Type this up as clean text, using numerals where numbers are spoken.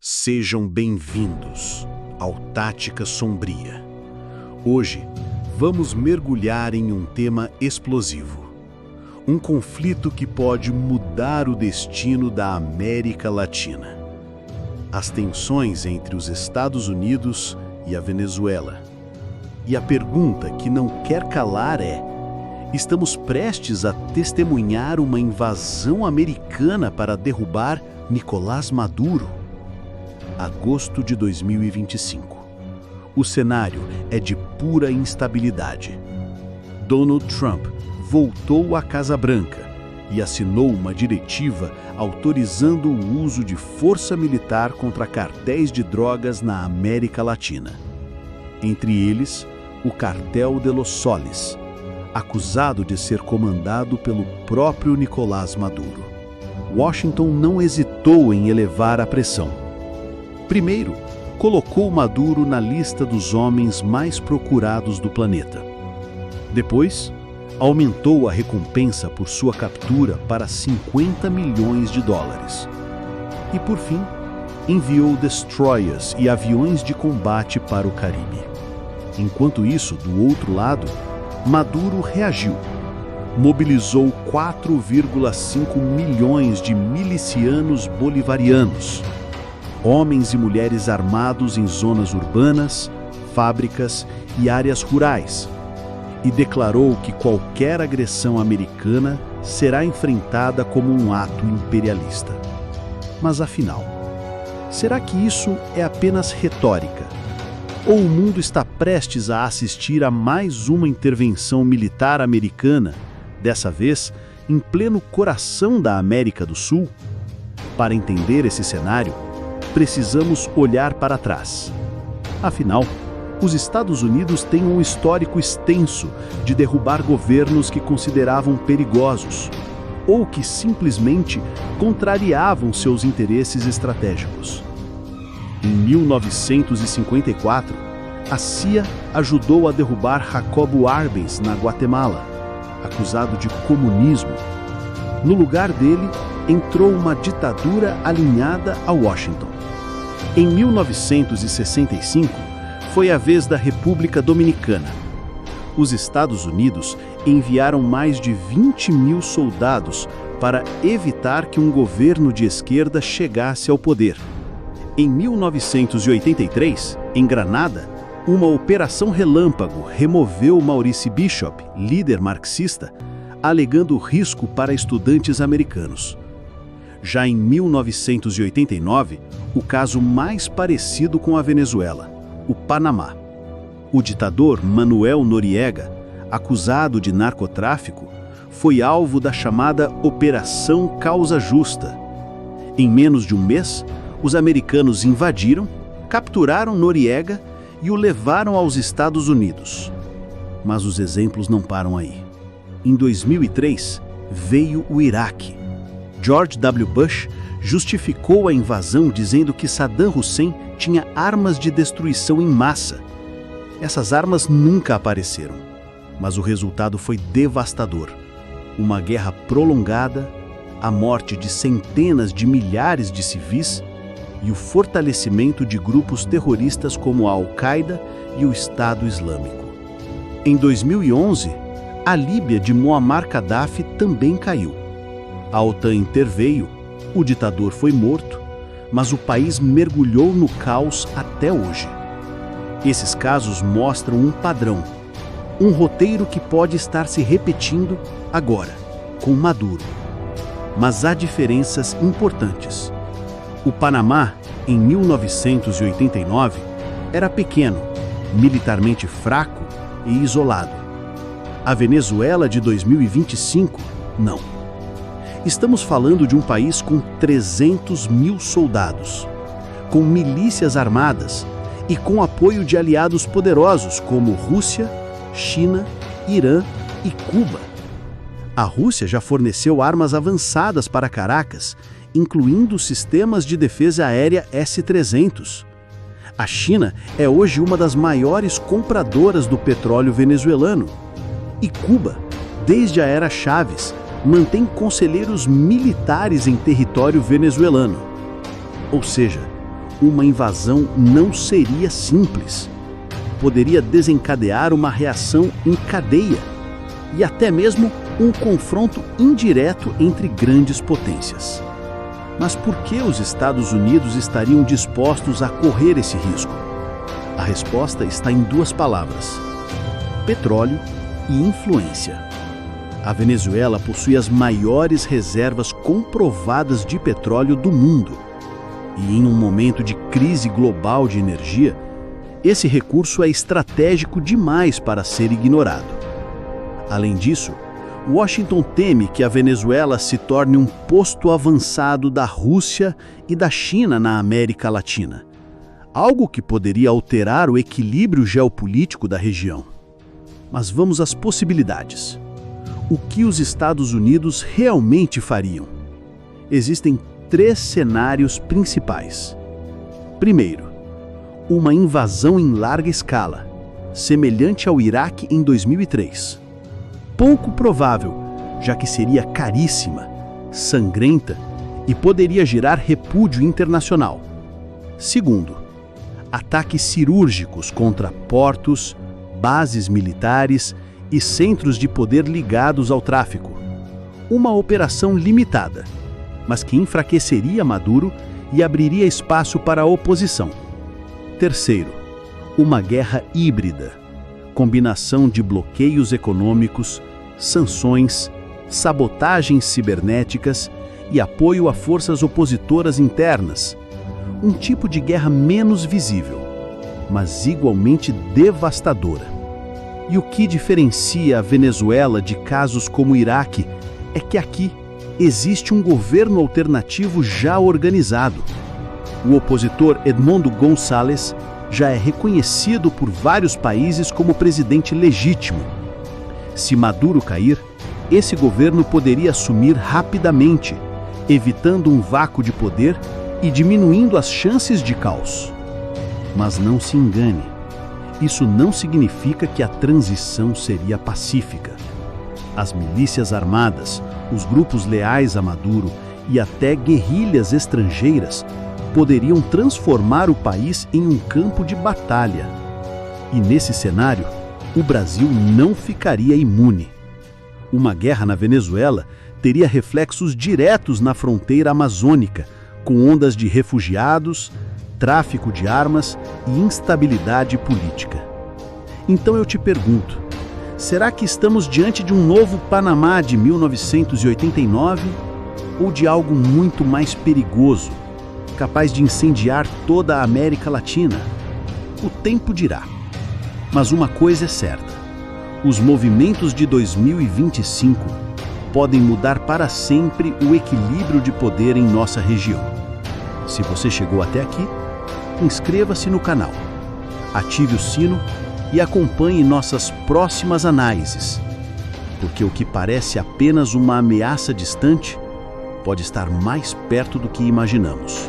Sejam bem-vindos ao Tática Sombria. Hoje, vamos mergulhar em um tema explosivo. Um conflito que pode mudar o destino da América Latina. As tensões entre os Estados Unidos e a Venezuela. E a pergunta que não quer calar é: estamos prestes a testemunhar uma invasão americana para derrubar Nicolás Maduro? Agosto de 2025. O cenário é de pura instabilidade. Donald Trump voltou à Casa Branca e assinou uma diretiva autorizando o uso de força militar contra cartéis de drogas na América Latina. Entre eles, o Cartel de los Soles, acusado de ser comandado pelo próprio Nicolás Maduro. Washington não hesitou em elevar a pressão. Primeiro, colocou Maduro na lista dos homens mais procurados do planeta. Depois, aumentou a recompensa por sua captura para 50 milhões de dólares. E, por fim, enviou destroyers e aviões de combate para o Caribe. Enquanto isso, do outro lado, Maduro reagiu. Mobilizou 4,5 milhões de milicianos bolivarianos, homens e mulheres armados em zonas urbanas, fábricas e áreas rurais, e declarou que qualquer agressão americana será enfrentada como um ato imperialista. Mas afinal, será que isso é apenas retórica? Ou o mundo está prestes a assistir a mais uma intervenção militar americana, dessa vez em pleno coração da América do Sul? Para entender esse cenário, precisamos olhar para trás. Afinal, os Estados Unidos têm um histórico extenso de derrubar governos que consideravam perigosos ou que simplesmente contrariavam seus interesses estratégicos. Em 1954, a CIA ajudou a derrubar Jacobo Arbenz na Guatemala, acusado de comunismo. No lugar dele, entrou uma ditadura alinhada a Washington. Em 1965, foi a vez da República Dominicana. Os Estados Unidos enviaram mais de 20 mil soldados para evitar que um governo de esquerda chegasse ao poder. Em 1983, em Granada, uma operação relâmpago removeu Maurice Bishop, líder marxista, alegando risco para estudantes americanos. Já em 1989, o caso mais parecido com a Venezuela, o Panamá. O ditador Manuel Noriega, acusado de narcotráfico, foi alvo da chamada Operação Causa Justa. Em menos de um mês, os americanos invadiram, capturaram Noriega e o levaram aos Estados Unidos. Mas os exemplos não param aí. Em 2003, veio o Iraque. George W. Bush justificou a invasão dizendo que Saddam Hussein tinha armas de destruição em massa. Essas armas nunca apareceram, mas o resultado foi devastador. Uma guerra prolongada, a morte de centenas de milhares de civis e o fortalecimento de grupos terroristas como a Al-Qaeda e o Estado Islâmico. Em 2011, a Líbia de Muammar Gaddafi também caiu. A OTAN interveio, o ditador foi morto, mas o país mergulhou no caos até hoje. Esses casos mostram um padrão, um roteiro que pode estar se repetindo agora, com Maduro. Mas há diferenças importantes. O Panamá, em 1989, era pequeno, militarmente fraco e isolado. A Venezuela de 2025, não. Estamos falando de um país com 300 mil soldados, com milícias armadas e com apoio de aliados poderosos como Rússia, China, Irã e Cuba. A Rússia já forneceu armas avançadas para Caracas, incluindo sistemas de defesa aérea S-300. A China é hoje uma das maiores compradoras do petróleo venezuelano. E Cuba, desde a era Chávez, mantém conselheiros militares em território venezuelano. Ou seja, uma invasão não seria simples. Poderia desencadear uma reação em cadeia e até mesmo um confronto indireto entre grandes potências. Mas por que os Estados Unidos estariam dispostos a correr esse risco? A resposta está em duas palavras: petróleo e influência. A Venezuela possui as maiores reservas comprovadas de petróleo do mundo. E em um momento de crise global de energia, esse recurso é estratégico demais para ser ignorado. Além disso, Washington teme que a Venezuela se torne um posto avançado da Rússia e da China na América Latina, algo que poderia alterar o equilíbrio geopolítico da região. Mas vamos às possibilidades. O que os Estados Unidos realmente fariam? Existem 3 cenários principais. Primeiro, uma invasão em larga escala, semelhante ao Iraque em 2003. Pouco provável, já que seria caríssima, sangrenta e poderia gerar repúdio internacional. Segundo, ataques cirúrgicos contra portos, bases militares e centros de poder ligados ao tráfico. Uma operação limitada, mas que enfraqueceria Maduro e abriria espaço para a oposição. Terceiro, uma guerra híbrida, combinação de bloqueios econômicos, sanções, sabotagens cibernéticas e apoio a forças opositoras internas. Um tipo de guerra menos visível, mas igualmente devastadora. E o que diferencia a Venezuela de casos como o Iraque é que aqui existe um governo alternativo já organizado. O opositor Edmundo González já é reconhecido por vários países como presidente legítimo. Se Maduro cair, esse governo poderia assumir rapidamente, evitando um vácuo de poder e diminuindo as chances de caos. Mas não se engane, isso não significa que a transição seria pacífica. As milícias armadas, os grupos leais a Maduro e até guerrilhas estrangeiras poderiam transformar o país em um campo de batalha. E nesse cenário, o Brasil não ficaria imune. Uma guerra na Venezuela teria reflexos diretos na fronteira amazônica, com ondas de refugiados, tráfico de armas e instabilidade política. Então eu te pergunto, será que estamos diante de um novo Panamá de 1989 ou de algo muito mais perigoso, capaz de incendiar toda a América Latina? O tempo dirá. Mas uma coisa é certa: os movimentos de 2025 podem mudar para sempre o equilíbrio de poder em nossa região. Se você chegou até aqui, inscreva-se no canal, ative o sino e acompanhe nossas próximas análises, porque o que parece apenas uma ameaça distante pode estar mais perto do que imaginamos.